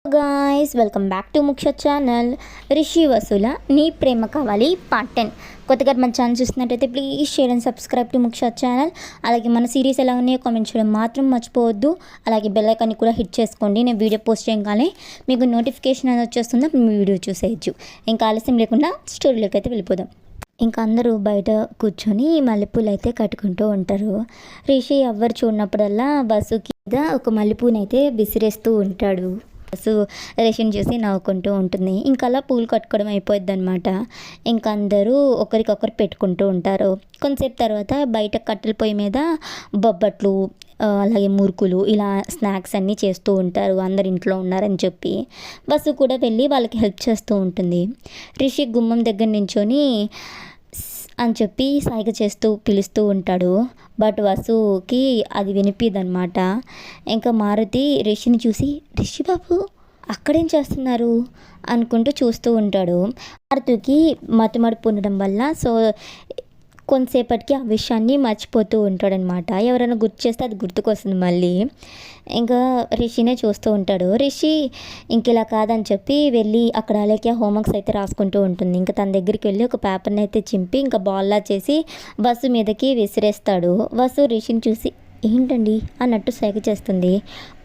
Guys welcome back to ముఖ్య channel. Rishi వసుల నీ ప్రేమ కావాలి పార్ట్ 10. కొత్తగా మన ఛానల్ చూస్తున్నట్టయితే please share and subscribe to ముఖ్య ఛానల్. అలాగే మన సిరీస్ ఎలా ఉన్నాయో కామెంట్ చేయడం మాత్రం మర్చిపోవద్దు. అలాగే బెల్ ఐకాన్ని కూడా హిట్ చేసుకోండి. నేను వీడియో పోస్ట్ చేయగానే మీకు నోటిఫికేషన్ అనేది వచ్చేస్తుందో మీ వీడియో చూసేయచ్చు. ఇంకా ఆలస్యం లేకుండా స్టోరీలోకి అయితే వెళ్ళిపోదాం. ఇంకా అందరూ బయట కూర్చొని మల్లెపూలు అయితే కట్టుకుంటూ ఉంటారు. రిషి ఎవ్వరు చూడనప్పుడల్లా బస్సుకి ఒక మల్లెపూనైతే విసిరేస్తూ ఉంటాడు. బస్సు రేషన్ చూసి నవ్వుకుంటూ ఉంటుంది. ఇంకా అలా పూలు కట్టుకోవడం అయిపోద్ది అనమాట. ఇంకా అందరూ ఒకరికొకరు పెట్టుకుంటూ ఉంటారు. కొంతసేపు తర్వాత బయట కట్టెల పొయ్యి మీద బొబ్బట్లు అలాగే మురుకులు ఇలా స్నాక్స్ అన్నీ చేస్తూ ఉంటారు. అందరు ఇంట్లో ఉన్నారని చెప్పి బస్సు కూడా వెళ్ళి వాళ్ళకి హెల్ప్ చేస్తూ ఉంటుంది. రిషి గుమ్మం దగ్గర నించొని అని చెప్పి సైగ చేస్తూ పిలుస్తూ ఉంటాడు. బట్ వసుకి అది వినిపిదనమాట. ఇంకా మారుతి రిషిని చూసి రిషి బాబు అక్కడేం చేస్తున్నారు అనుకుంటూ చూస్తూ ఉంటాడు. మారుతికి మతిమరుపు ఉండడం వల్ల కొంతసేపటికి ఆ విషయాన్ని మర్చిపోతూ ఉంటాడనమాట. ఎవరైనా గుర్తు చేస్తే అది గుర్తుకొస్తుంది మళ్ళీ. ఇంకా రిషినే చూస్తూ ఉంటాడు. రిషి ఇంకెలా కాదని చెప్పి వెళ్ళి అక్కడ అలేఖ్య హోంవర్క్స్ అయితే రాసుకుంటూ ఉంటుంది. ఇంకా తన దగ్గరికి వెళ్ళి ఒక పేపర్ని అయితే చింపి ఇంకా బాల్లా చేసి బస్సు మీదకి విసిరేస్తాడు. బస్సు రిషిని చూసి ఏంటండి అన్నట్టు సైగ చేస్తుంది.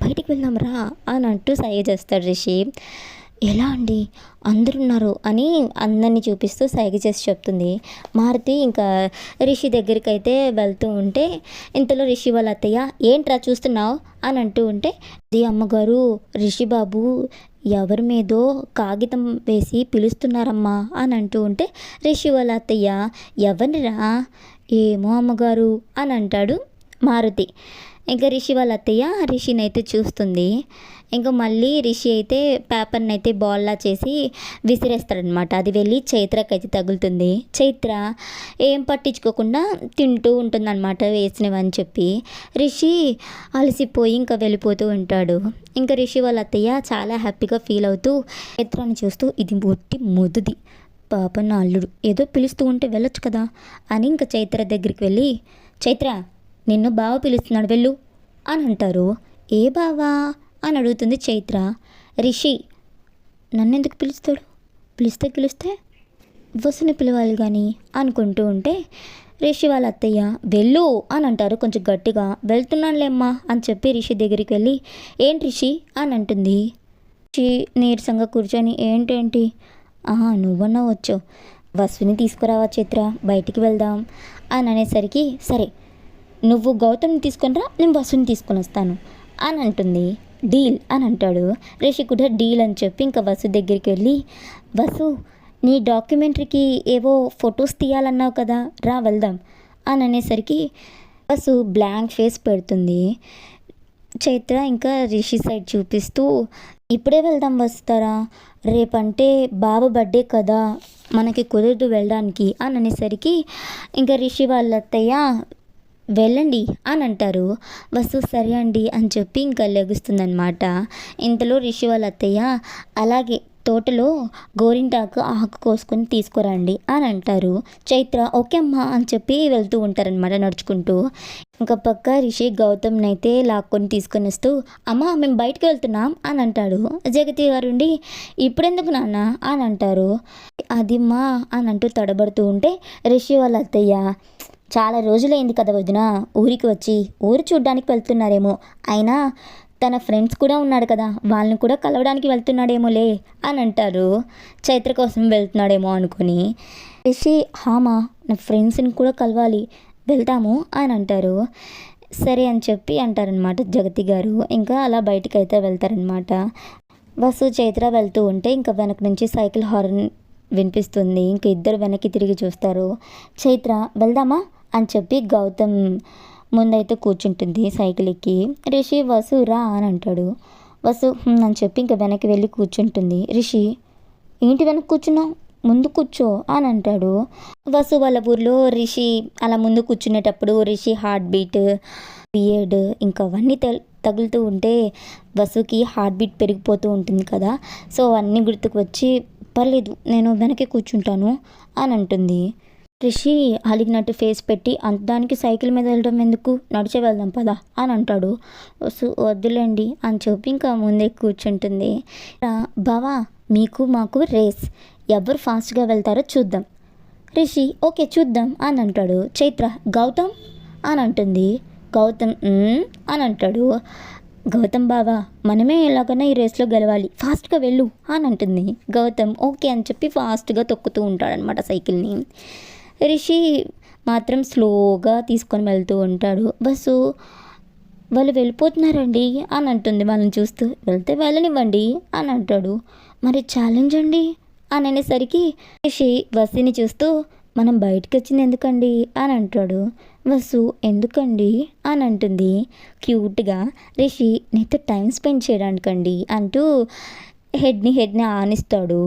బయటికి వెళ్దాం రా అన్నట్టు సైగ చేస్తాడు రిషి. ఎలా అండి అందరున్నారు అని అందరినీ చూపిస్తూ సైగ చేసి చెప్తుంది. మారుతి ఇంకా రిషి దగ్గరికి అయితే వెళ్తూ ఉంటే ఇంతలో రిషి వాళ్ళ అత్తయ్య ఏంట్రా చూస్తున్నావు అని అంటూ ఉంటే అది అమ్మగారు రిషి బాబు ఎవరి మీదో కాగితం వేసి పిలుస్తున్నారమ్మా అని అంటూ ఉంటే రిషి వాళ్ళ అత్తయ్య ఎవరిరా ఏమో అమ్మగారు అని అంటాడు మారుతి. ఇంకా రిషి వాళ్ళ అత్తయ్య రిషిని అయితే చూస్తుంది. ఇంకా మళ్ళీ రిషి అయితే పేపర్ని అయితే బాల్లా చేసి విసిరేస్తాడనమాట. అది వెళ్ళి చైత్రకి అయితే తగులుతుంది. చైత్ర ఏం పట్టించుకోకుండా తింటూ ఉంటుందన్నమాట వేసినవని చెప్పి. రిషి అలసిపోయి ఇంకా వెళ్ళిపోతూ ఉంటాడు. ఇంకా రిషి వాళ్ళ అత్తయ్య చాలా హ్యాపీగా ఫీల్ అవుతూ చైత్రాన్ని చూస్తూ ఇది బొట్టి ముదుది పాప నా అల్లుడు ఏదో పిలుస్తూ ఉంటే వెళ్ళొచ్చు కదా అని ఇంకా చైత్ర దగ్గరికి వెళ్ళి చైత్ర నిన్ను బావ పిలుస్తున్నాడు వెళ్ళు అని అంటారు. ఏ బావా అని అడుగుతుంది చైత్ర. రిషి నన్నెందుకు పిలుస్తాడు పిలిస్తే వసుని పిలవాలి కానీ అనుకుంటూ ఉంటే రిషి వాళ్ళ అత్తయ్య వెళ్ళు అని అంటారు కొంచెం గట్టిగా. వెళ్తున్నానులేమ్మా అని చెప్పి రిషి దగ్గరికి వెళ్ళి ఏంటి రిషి అని అంటుంది. రిషి నీరసంగా కూర్చొని ఏంటేంటి నువ్వన్నా వచ్చావు వసుని తీసుకురావా చైత్ర బయటికి వెళ్దాం అని అనేసరికి సరే నువ్వు గౌతమ్ని తీసుకొని రా నేను వసుని తీసుకొని వస్తాను అని అంటుంది. డీల్ అని అంటాడు. రిషి కూడా డీల్ అని చెప్పి ఇంకా వసు దగ్గరికి వెళ్ళి వసు నీ డాక్యుమెంటరీకి ఏవో ఫొటోస్ తీయాలన్నావు కదా రా వెళ్దాం అని అనేసరికి వసు బ్లాంక్ ఫేస్ పెడుతుంది. చైత్ర ఇంకా రిషి సైడ్ చూపిస్తూ ఇప్పుడే వెళ్దాం వస్తారా రేపంటే బాబు బర్త్డే కదా మనకి కుదరదు వెళ్ళడానికి అని అనేసరికి ఇంకా రిషి వాళ్ళ అత్తయ్య వెళ్ళండి అని అంటారు. వసు సరే అండి అని చెప్పి ఇంకా లెగుస్తుందనమాట. ఇంతలో రిషి వాళ్ళ అత్తయ్య అలాగే తోటలో గోరింటాకు ఆకు కోసుకొని తీసుకురండి అని అంటారు. చైత్ర ఓకే అమ్మా అని చెప్పి వెళ్తూ ఉంటారనమాట నడుచుకుంటూ. ఇంకా పక్క రిషి గౌతమ్ని అయితే లాక్కొని తీసుకొని వస్తూ అమ్మ మేము బయటకు వెళ్తున్నాం అని అంటాడు. జగతి గారుండి ఇప్పుడెందుకు నాన్న అని అంటారు. అది మా అని అంటూ తడబడుతూ ఉంటే రిషి వాళ్ళ అత్తయ్య చాలా రోజులైంది కదా వదిన ఊరికి వచ్చి ఊరు చూడ్డానికి వెళ్తున్నారేమో అయినా తన ఫ్రెండ్స్ కూడా ఉన్నాడు కదా వాళ్ళని కూడా కలవడానికి వెళ్తున్నాడేమోలే అని అంటారు. చైత్ర కోసం వెళ్తున్నాడేమో అనుకుని రిషి హామా నా ఫ్రెండ్స్ని కూడా కలవాలి వెళ్తాము అని అంటారు. సరే అని చెప్పి అంటారనమాట జగతి గారు. ఇంకా అలా బయటికి అయితే వెళ్తారనమాట. వసు చైత్ర వెళ్తూ ఉంటే ఇంకా వెనక నుంచి సైకిల్ హార్న్ వినిపిస్తుంది. ఇంకా ఇద్దరు వెనక్కి తిరిగి చూస్తారు. చైత్ర వెళ్దామా అని చెప్పి గౌతమ్ ముందైతే కూర్చుంటుంది సైకిల్ ఎక్కి. రిషి వసు రా అని అంటాడు. వసు అని చెప్పి ఇంకా వెనక్కి వెళ్ళి కూర్చుంటుంది. రిషి ఏంటి వెనక్కి కూర్చున్నావు ముందు కూర్చో అని అంటాడు. వసు వాళ్ళ ఊర్లో రిషి అలా ముందు కూర్చునేటప్పుడు రిషి హార్ట్ బీట్ బియర్డ్ ఇంకా అవన్నీ తగులుతూ ఉంటే వసుకి హార్ట్ బీట్ పెరిగిపోతూ ఉంటుంది కదా. సో అవన్నీ గుర్తుకు వచ్చి పర్లేదు నేను వెనక్కి కూర్చుంటాను అని అంటుంది. రిషి అలిగినట్టు ఫేస్ పెట్టి దానికి సైకిల్ మీద వెళ్ళడం ఎందుకు, నడిచే వెళ్దాం పదా అని అంటాడు. వద్దులేండి అని చెప్పి ఇంకా ముందే కూర్చుంటుంది. బావా మీకు మాకు రేస్, ఎవరు ఫాస్ట్గా వెళ్తారో చూద్దాం. రిషి ఓకే చూద్దాం అని అంటాడు. చైత్ర గౌతమ్ అని అంటుంది. గౌతమ్ అని అంటాడు. గౌతమ్ బావా మనమే ఎలాగైనా ఈ రేస్లో గెలవాలి, ఫాస్ట్గా వెళ్ళు అని అంటుంది. గౌతమ్ ఓకే అని చెప్పి ఫాస్ట్గా తొక్కుతూ ఉంటాడనమాట సైకిల్ని. రిషి మాత్రం స్లోగా తీసుకొని వెళ్తూ ఉంటాడు. బస్సు వాళ్ళు వెళ్ళిపోతున్నారండి అని అంటుంది వాళ్ళని చూస్తూ. వెళ్తే వెళ్ళనివ్వండి అని అంటాడు. మరి ఛాలెంజ్ అండి అని అనేసరికి రిషి వసుని చూస్తూ మనం బయటకు వచ్చింది ఎందుకండి అని అంటాడు. వసు ఎందుకండి అని అంటుంది క్యూట్గా. రిషి నీతో టైం స్పెండ్ చేయడానికండి అంటూ హెడ్ని ఆనిస్తాడు.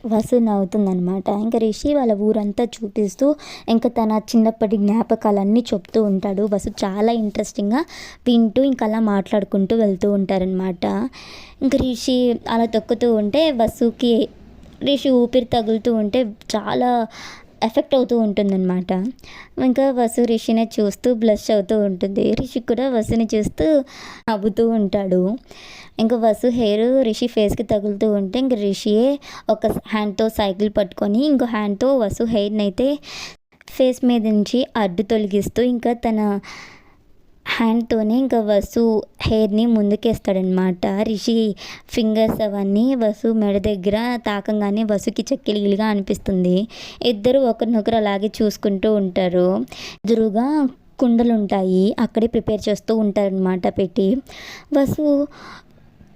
వసు నవ్వుతుందనమాట. ఇంకా రిషి వాళ్ళ ఊరంతా చూపిస్తూ ఇంకా తన చిన్నప్పటి జ్ఞాపకాలన్నీ చెప్తూ ఉంటాడు. వసు చాలా ఇంట్రెస్టింగ్గా వింటూ ఇంకా అలా మాట్లాడుకుంటూ వెళ్తూ ఉంటారనమాట. ఇంకా రిషి అలా తొక్కుతూ ఉంటే వసుకి రిషి ఊపిరి తగులుతూ ఉంటే చాలా ఎఫెక్ట్ అవుతూ ఉంటుందన్నమాట. ఇంకా వసు రిషిని చూస్తూ బ్లష్ అవుతూ ఉంటుంది. రిషి కూడా వసుని చూస్తూ నవ్వుతూ ఉంటాడు. ఇంకా వసు హెయిర్ రిషి ఫేస్కి తగులుతూ ఉంటే ఇంక రిషియే ఒక హ్యాండ్తో సైకిల్ పట్టుకొని ఇంకో హ్యాండ్తో వసు హెయిర్ని అయితే ఫేస్ మీద నుంచి అడ్డు తొలగిస్తూ ఇంకా తన హ్యాండ్తోనే ఇంకా వసు హెయిర్ని ముందుకేస్తాడనమాట. రిషి ఫింగర్స్ అవన్నీ వసు మెడ దగ్గర తాకంగానే వసుకి చెక్కిలిగిలిగా అనిపిస్తుంది. ఇద్దరు ఒకరినొకరు అలాగే చూసుకుంటూ ఉంటారు. ఎదురుగా కుండలు ఉంటాయి, అక్కడే ప్రిపేర్ చేస్తూ ఉంటారనమాట పెట్టి. వసు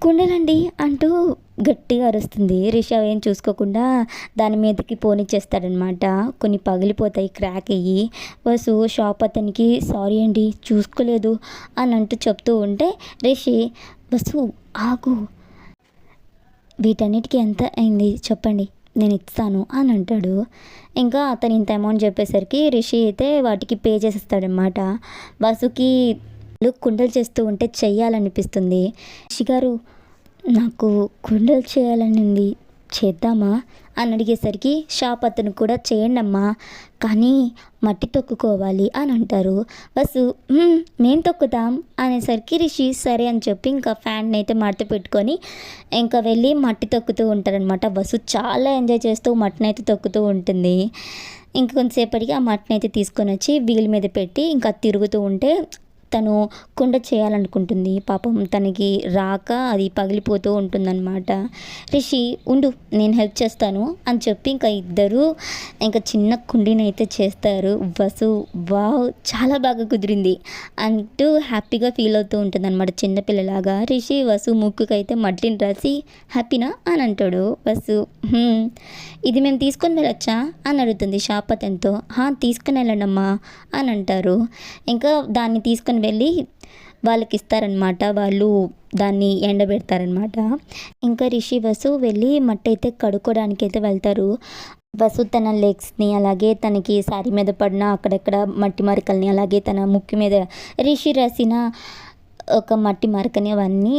కుండలండి అంటూ గట్టిగా అరుస్తుంది. రిషి ఏం చూసుకోకుండా దాని మీదకి పోనిచ్చేస్తాడనమాట. కొన్ని పగిలిపోతాయి క్రాక్ అయ్యి. వసు షాప్ అతనికి సారీ అండి చూసుకోలేదు అని అంటూ చెప్తూ ఉంటే రిషి వసు ఆగు, వీటన్నిటికీ ఎంత అయింది చెప్పండి నేను ఇస్తాను అని అంటాడు. ఇంకా అతను ఇంత అమౌంట్ చెప్పేసరికి రిషి అయితే వాటికి పే చేసేస్తాడనమాట. వసుకి కుండలు చేస్తూ ఉంటే చెయ్యాలనిపిస్తుంది. రిషి గారు నాకు కుండలు చేయాలనింది, చేద్దామా అని అడిగేసరికి షాప్ అతను కూడా చేయండి అమ్మా, కానీ మట్టి తొక్కుకోవాలి అని అంటారు. వసు మేము తొక్కుతాం అనేసరికి రిషి సరే అని చెప్పి ఇంకా ఫ్యాన్ అయితే మట్టి పెట్టుకొని ఇంకా వెళ్ళి మట్టి తొక్కుతూ ఉంటారనమాట. వసు చాలా ఎంజాయ్ చేస్తూ మట్టిని అయితే తొక్కుతూ ఉంటుంది. ఇంక కొంతసేపటికి ఆ మట్టిని అయితే తీసుకొని వచ్చి వీల్ మీద పెట్టి ఇంకా తిరుగుతూ ఉంటే తను కుండ చేయాలనుకుంటుంది. పాపం తనకి రాక అది పగిలిపోతూ ఉంటుందన్నమాట. రిషి ఉండు నేను హెల్ప్ చేస్తాను అని చెప్పి ఇంకా ఇద్దరు ఇంకా చిన్న కుండీని అయితే చేస్తారు. వసు వావ్ చాలా బాగా కుదిరింది అంటూ హ్యాపీగా ఫీల్ అవుతూ ఉంటుంది అనమాట చిన్నపిల్లలాగా. రిషి వసు ముక్కుకైతే మట్టిని రాసి హ్యాపీనా అని అంటాడు. వసు ఇది మేము తీసుకొని వెళ్ళొచ్చా అని అడుగుతుంది షాప్ అతనితో. తీసుకుని వెళ్ళండమ్మా అని అంటారు. ఇంకా దాన్ని తీసుకొని వెళ్ళి వాళ్ళకి ఇస్తారనమాట. వాళ్ళు దాన్ని ఎండబెడతారనమాట. ఇంకా రిషి వసు వెళ్ళి మట్టి అయితే కడుక్కోవడానికి అయితే వెళ్తారు. వసు తన లెగ్స్ని అలాగే తనకి శారీ మీద పడిన అక్కడక్కడ మట్టి మరకల్ని అలాగే తన ముక్కు మీద రిషి రాసిన ఒక మట్టి మరకని అవన్నీ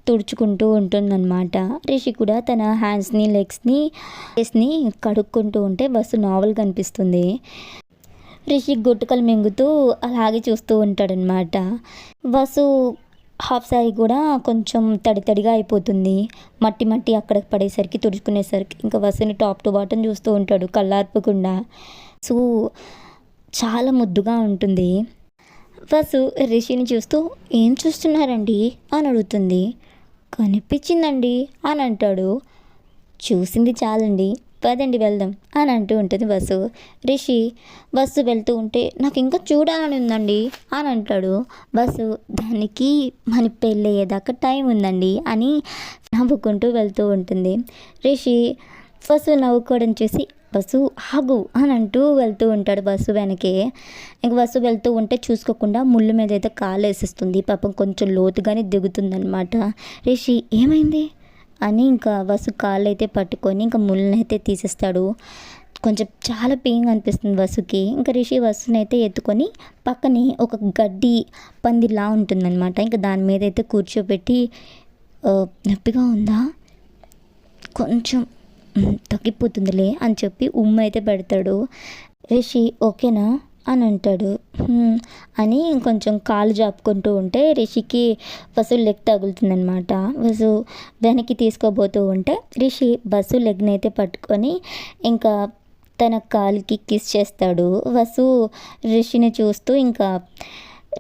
తుడుచుకుంటూ ఉంటుందన్నమాట. రిషి కూడా తన హ్యాండ్స్ని లెగ్స్ని ఫేస్ని కడుక్కుంటూ ఉంటే వసు నావల్ కనిపిస్తుంది. రిషి గుట్టుకలు మింగుతూ అలాగే చూస్తూ ఉంటాడనమాట. వసు హాఫ్ శారీ కూడా కొంచెం తడిగా అయిపోతుంది. మట్టి అక్కడ పడేసరికి తుడుచుకునేసరికి ఇంకా వసుని టాప్ టు బాటం చూస్తూ ఉంటాడు కళ్ళార్పకుండా. సో చాలా ముద్దుగా ఉంటుంది. వసు రిషిని చూస్తూ ఏం చూస్తున్నారండి అని అడుగుతుంది. కనిపించిందండి అని అంటాడు. చూసింది చాలండి పదండి వెళ్దాం అని అంటూ ఉంటుంది వసు. రిషి బస్సు వెళ్తూ ఉంటే నాకు ఇంకా చూడాలని ఉందండి అని అంటాడు. బస్సు దానికి మన పెళ్ళి అయ్యేదాకా టైం ఉందండి అని నవ్వుకుంటూ వెళ్తూ ఉంటుంది. రిషి బస్సు నవ్వుకోవడం చూసి బస్సు ఆగు అని అంటూ వెళ్తూ ఉంటాడు బస్సు వెనకే. ఇంక బస్సు వెళ్తూ ఉంటే చూసుకోకుండా ముళ్ళు మీద అయితే కాలు వేసేస్తుంది. పాపం కొంచెం లోతుగానే దిగుతుందనమాట. రిషి ఏమైంది అని ఇంకా బస్సు కాళ్ళు అయితే పట్టుకొని ఇంకా ముళ్ళని అయితే తీసేస్తాడు. కొంచెం చాలా పెయిన్ అనిపిస్తుంది బస్సుకి. ఇంకా రిషి బస్సుని అయితే ఎత్తుకొని పక్కనే ఒక గడ్డి పందిలా ఉంటుందన్నమాట. ఇంకా దాని మీద అయితే కూర్చోబెట్టి నొప్పిగా ఉందా, కొంచెం తగ్గిపోతుందిలే అని చెప్పి ఉమ్మ అయితే పెడతాడు. రిషి ఓకేనా అని అంటాడు. "హ్మ్" అని కొంచెం కాలు జాపుకుంటూ ఉంటే రిషికి వసు లెగ్ తగులుతుందనమాట. వసు వెనక్కి తీసుకోబోతూ ఉంటే రిషి బస్సు లెగ్‌నైతే పట్టుకొని ఇంకా తన కాలుకి కిస్ చేస్తాడు. వసు రిషిని చూస్తూ ఇంకా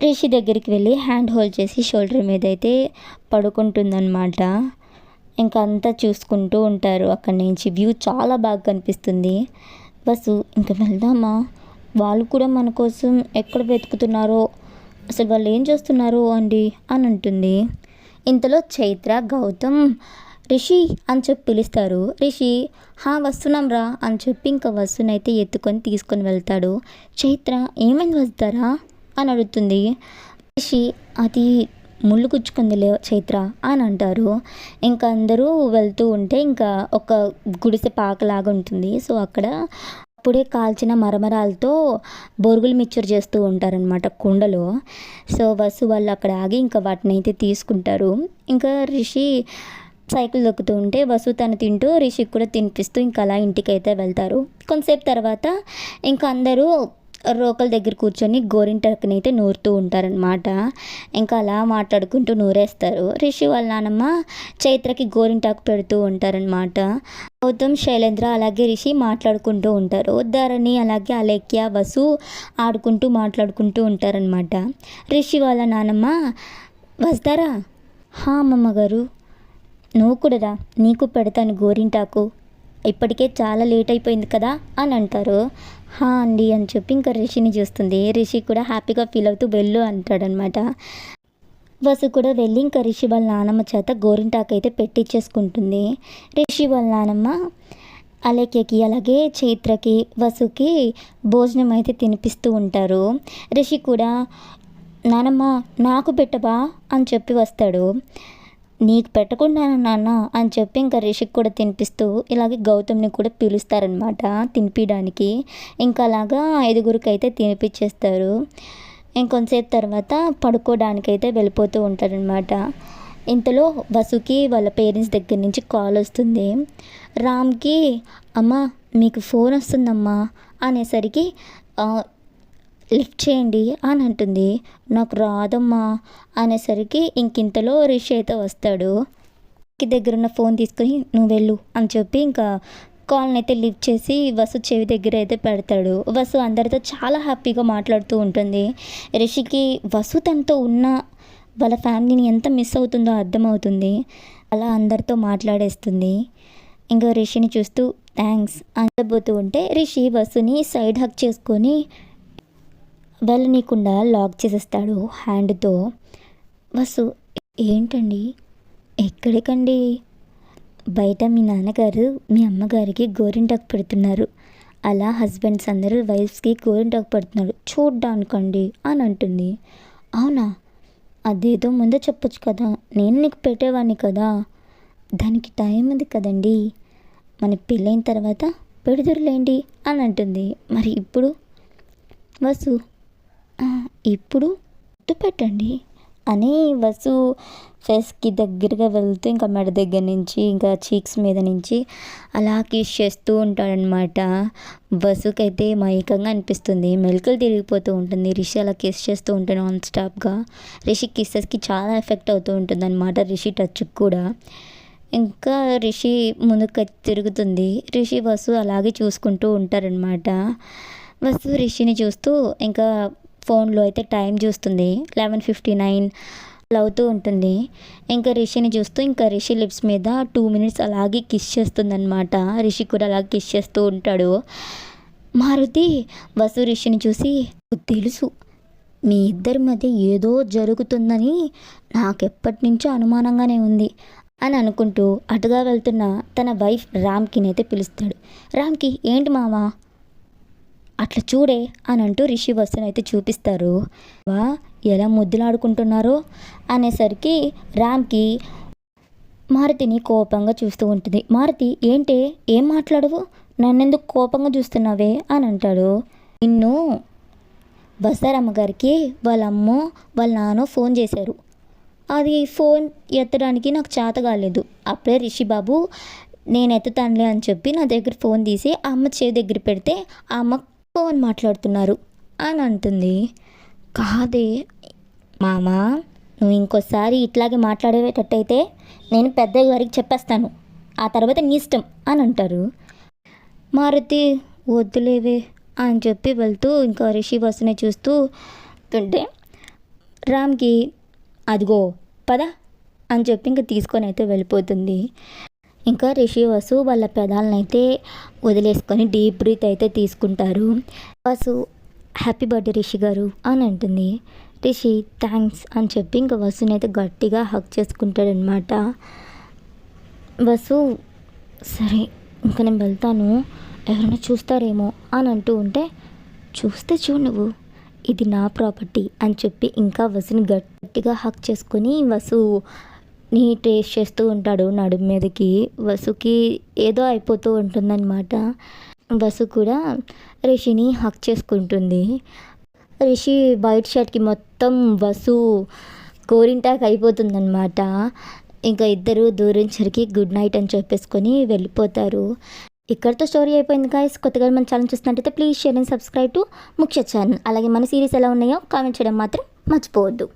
రిషి దగ్గరికి వెళ్ళి హ్యాండ్ హోల్డ్ చేసి షోల్డర్ మీద అయితే పడుకుంటుందన్నమాట. ఇంకా అంతా చూసుకుంటూ ఉంటారు. అక్కడి నుంచి వ్యూ చాలా బాగా కనిపిస్తుంది. వసు ఇంక వెళ్దామా, వాళ్ళు కూడా మన కోసం ఎక్కడ వెతుకుతున్నారో, అసలు వాళ్ళు ఏం చేస్తున్నారో అండి అని అంటుంది. ఇంతలో చైత్ర గౌతమ్ రిషి అని చెప్పి పిలుస్తారు. రిషి హా వస్తున్నాం రా అని చెప్పి ఇంకా వసునైతే ఎత్తుకొని తీసుకొని వెళ్తాడు. చైత్ర ఏమైంది వస్తారా అని అడుగుతుంది. రిషి అది ముళ్ళు గుచ్చుకుందిలే చైత్ర అని అంటారు. ఇంకా అందరూ వెళ్తూ ఉంటే ఇంకా ఒక గుడిసె పాకలాగా ఉంటుంది. సో అక్కడ అప్పుడే కాల్చిన మరమరాలతో బొరుగులు మిక్చర్ చేస్తూ ఉంటారనమాట కుండలో. సో వసు వాళ్ళు అక్కడ ఆగి ఇంకా వాటిని అయితే తీసుకుంటారు. ఇంకా రిషి సైకిల్ దొక్కుతూ ఉంటే వసు తను తింటూ రిషికి కూడా తినిపిస్తూ ఇంకా అలా ఇంటికైతే వెళ్తారు. కొంతసేపు తర్వాత ఇంకా అందరూ రోకల దగ్గర కూర్చొని గోరింటాకుని అయితే నూరుతూ ఉంటారనమాట. ఇంకా అలా మాట్లాడుకుంటూ నూరేస్తారు. రిషి వాళ్ళ నానమ్మ చైత్రకి గోరింటాకు పెడుతూ ఉంటారనమాట. గౌతమ్ శైలేంద్ర అలాగే రిషి మాట్లాడుకుంటూ ఉంటారు. ధరణి అలాగే అలేఖ్య వసు ఆడుకుంటూ మాట్లాడుకుంటూ ఉంటారనమాట. రిషి వాళ్ళ నానమ్మ వస్తారా హా అమ్మమ్మ గారు, నువ్వు కూడా రా, నీకు పెడతాను గోరింటాకు, ఇప్పటికే చాలా లేట్ అయిపోయింది కదా అని అంటారు. హా అండి అని చెప్పి ఇంకా రిషిని చూస్తుంది. రిషి కూడా హ్యాపీగా ఫీల్ అవుతూ వెళ్ళు అంటాడనమాట. వసు కూడా వెళ్ళి ఇంకా రిషి వాళ్ళ నానమ్మ చేత గోరింటాకు అయితే పెట్టించేసుకుంటుంది. రిషి వాళ్ళ నానమ్మ అలేఖ్యకి అలాగే చైత్రకి వసుకి భోజనం అయితే తినిపిస్తూ ఉంటారు. రిషి కూడా నానమ్మ నాకు పెట్టవా అని చెప్పి వస్తాడు. నీకు పెట్టకుండా నాన్న అని చెప్పి ఇంకా రిషికి కూడా తినిపిస్తూ ఇలాగే గౌతమ్ని కూడా పిలుస్తారనమాట తినిపించడానికి. ఇంకా అలాగా 5గురికి అయితే తినిపించేస్తారు. ఇంకొంతసేపు తర్వాత పడుకోవడానికైతే వెళ్ళిపోతూ ఉంటారనమాట. ఇంతలో వసుకి వాళ్ళ పేరెంట్స్ దగ్గర నుంచి కాల్ వస్తుంది. రామ్కి అమ్మ మీకు ఫోన్ వస్తుందమ్మా అనేసరికి లిఫ్ట్ చేయండి అని అంటుంది. నాకు రాదమ్మా అనేసరికి ఇంకింతలో రిషి అయితే వస్తాడు. దగ్గర ఉన్న ఫోన్ తీసుకొని నువ్వు వెళ్ళు అని చెప్పి ఇంకా కాల్ని అయితే లిఫ్ట్ చేసి వసు చెవి దగ్గర అయితే పెడతాడు. వసు అందరితో చాలా హ్యాపీగా మాట్లాడుతూ ఉంటుంది. రిషికి వసు తనతో ఉన్న వాళ్ళ ఫ్యామిలీని ఎంత మిస్ అవుతుందో అర్థమవుతుంది. అలా అందరితో మాట్లాడేస్తుంది. ఇంకా రిషిని చూస్తూ థ్యాంక్స్ అనబోతూ ఉంటే రిషి వసుని సైడ్ హక్ చేసుకొని వెళ్ళనీయకుండా లాక్ చేసేస్తాడు హ్యాండ్తో. వసు ఏంటండి, ఎక్కడికండి, బయట మీ నాన్నగారు మీ అమ్మగారికి గోరింటాకు పెడుతున్నారు, అలా హస్బెండ్స్ అందరూ వైఫ్స్కి గోరింటాకు పెడుతున్నారు చూడ్డానికండి అని అంటుంది. అవునా, అదేదో ముందే చెప్పొచ్చు కదా, నేను నీకు పెట్టేవాడిని కదా, దానికి టైం ఉంది కదండి, మన పెళ్ళైన తర్వాత పెడుదురులేండి అని అంటుంది. మరి ఇప్పుడు వసు ఇప్పుడు గుర్తు పెట్టండి అని వసు ఫేస్కి దగ్గరగా వెళ్తూ ఇంకా మెడ దగ్గర నుంచి ఇంకా చీక్స్ మీద నుంచి అలా కిస్ చేస్తూ ఉంటాడనమాట. వసుకైతే మైకంగా అనిపిస్తుంది, మెలకలు తిరిగిపోతూ ఉంటుంది. రిషి అలా కిస్ చేస్తూ ఉంటే నాన్ స్టాప్గా రిషి కిస్సెస్కి చాలా ఎఫెక్ట్ అవుతూ ఉంటుంది అనమాట, రిషి టచ్కి కూడా. ఇంకా రిషి ముందుకు తిరుగుతుంది. రిషి వసు అలాగే చూసుకుంటూ ఉంటారనమాట. వసు రిషిని చూస్తూ ఇంకా ఫోన్లో అయితే టైం చూస్తుంది. 11:59 అవుతూ ఉంటుంది. ఇంకా రిషిని చూస్తూ ఇంకా రిషి లిప్స్ మీద 2 minutes అలాగే కిస్ చేస్తుందన్నమాట. రిషి కూడా అలాగే కిస్ చేస్తూ ఉంటాడు. మారుతి వసు రిషిని చూసి తెలుసు మీ ఇద్దరి మధ్య ఏదో జరుగుతుందని నాకెప్పటి నుంచో అనుమానంగానే ఉంది అని అనుకుంటూ అటుగా వెళ్తున్న తన వైఫ్ రామ్కిని అయితే పిలుస్తాడు. రామ్కి ఏంటి మావా అట్లా చూడే అని అంటూ రిషి వస్తుని అయితే చూపిస్తారు. వా ఎలా ముద్దులాడుకుంటున్నారో అనేసరికి రామ్కి మారుతిని కోపంగా చూస్తూ ఉంటుంది. మారుతి ఏంటే, ఏం మాట్లాడవు, నన్నెందుకు కోపంగా చూస్తున్నావే అని అంటాడు. నిన్ను బసారమ్మ గారికి వాళ్ళ అమ్మో వాళ్ళ నాన్నో ఫోన్ చేశారు, అది ఫోన్ ఎత్తడానికి నాకు చేత కాలేదు, అప్పుడే రిషి బాబు నేను ఎత్తుతానులే అని చెప్పి నా దగ్గర ఫోన్ తీసి ఆ అమ్మ చెవి దగ్గర పెడితే ఆ అమ్మ ఫోన్ మాట్లాడుతున్నారు అని అంటుంది. కాదే మామా, నువ్వు ఇంకోసారి ఇట్లాగే మాట్లాడేటట్టయితే నేను పెద్దయ్య గారికి చెప్పేస్తాను, ఆ తర్వాత నీ ఇష్టం అని అంటారు. మారుతి వద్దులేవే అని చెప్పి వెళ్తూ ఇంకా రిషి బస్సుని చూస్తూ ఉంటే రామ్కి అదిగో పద అని చెప్పి ఇంకా తీసుకొని అయితే వెళ్ళిపోతుంది. ఇంకా రిషి వసు వాళ్ళ పెదాలను అయితే వదిలేసుకొని డీప్ బ్రీత్ అయితే తీసుకుంటారు. వసు హ్యాపీ బర్త్డే రిషి గారు అని అంటుంది. రిషి థ్యాంక్స్ అని చెప్పి ఇంకా వసుని అయితే గట్టిగా హక్ చేసుకుంటాడనమాట. వసు సరే ఇంకా నేను వెళ్తాను, ఎవరైనా చూస్తారేమో అని అంటూ ఉంటే చూస్తే చూడు నువ్వు, ఇది నా ప్రాపర్టీ అని చెప్పి ఇంకా వసుని గట్టిగా హక్ చేసుకొని వసుని టేస్ట్ చేస్తూ ఉంటాడు నడుము మీదకి. వసుకి ఏదో అయిపోతూ ఉంటుందన్నమాట. వసు కూడా రిషిని హక్ చేసుకుంటుంది. రిషి వైట్ షర్ట్కి మొత్తం వసు గోరింటాక్ అయిపోతుందన్నమాట. ఇంకా ఇద్దరు దూరించరికి గుడ్ నైట్ అని చెప్పేసుకొని వెళ్ళిపోతారు. ఇక్కడితో స్టోరీ అయిపోయింది గాయస్. కొత్తగా మన ఛానల్ చూస్తున్నట్టయితే please share and subscribe to ముఖ్య ఛానల్. అలాగే మన సిరీస్ ఎలా ఉన్నాయో కామెంట్ చేయడం మాత్రం మర్చిపోవద్దు.